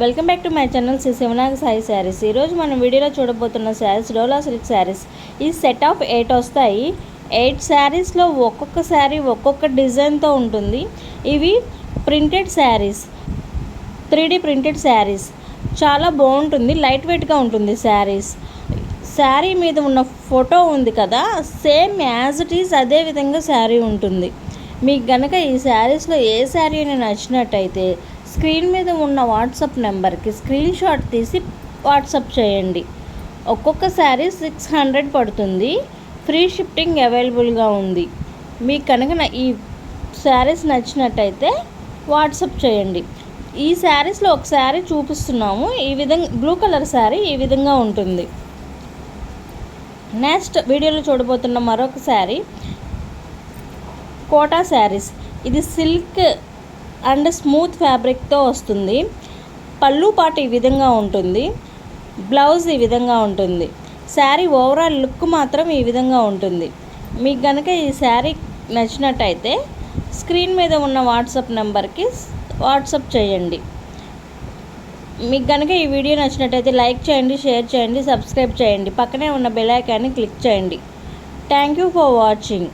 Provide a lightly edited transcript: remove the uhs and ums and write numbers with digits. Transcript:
Welcome back to my channel Shri Sivanaga Sai sarees. ఈరోజు మనం వీడియోలో చూడబోతున్న శారీస్ డోలా సిల్క్ శారీస్. ఈ సెట్ ఆఫ్ 8 వస్తాయి. 8 శారీస్లో ఒక్కొక్క శారీ ఒక్కొక్క డిజైన్తో ఉంటుంది. ఇవి printed saris, 3D printed saris. చాలా బాగుంటుంది, లైట్ వెయిట్గా ఉంటుంది శారీస్. శారీ మీద ఉన్న ఫోటో ఉంది కదా, సేమ్ యాజ్ ఇట్ ఈజ్ అదే విధంగా శారీ ఉంటుంది. మీకు గనక ఈ శారీస్లో ఏ శారీ అయినా నచ్చినట్టయితే స్క్రీన్ మీద ఉన్న వాట్సాప్ నెంబర్కి స్క్రీన్ షాట్ తీసి వాట్సాప్ చేయండి. ఒక్కొక్క శారీ 600 పడుతుంది. ఫ్రీ షిప్పింగ్ అవైలబుల్గా ఉంది. మీకు కనుక ఈ శారీస్ నచ్చినట్టయితే వాట్సాప్ చేయండి. ఈ శారీస్లో ఒక శారీ చూపిస్తున్నాము. ఈ విధంగా బ్లూ కలర్ శారీ ఈ విధంగా ఉంటుంది. నెక్స్ట్ వీడియోలో చూడబోతున్న మరొక శారీ కోటా శారీస్. ఇది సిల్క్ అండ్ స్మూత్ ఫ్యాబ్రిక్తో వస్తుంది. పళ్ళు పాటు ఈ విధంగా ఉంటుంది, బ్లౌజ్ ఈ విధంగా ఉంటుంది. శారీ ఓవరాల్ లుక్ మాత్రం ఈ విధంగా ఉంటుంది. మీకు కనుక ఈ శారీ నచ్చినట్టయితే స్క్రీన్ మీద ఉన్న వాట్సాప్ నెంబర్కి వాట్సాప్ చేయండి. మీకు కనుక ఈ వీడియో నచ్చినట్టయితే లైక్ చేయండి, షేర్ చేయండి, సబ్స్క్రైబ్ చేయండి. పక్కనే ఉన్న బెల్ ఐకాన్ని క్లిక్ చేయండి. Thank you for watching.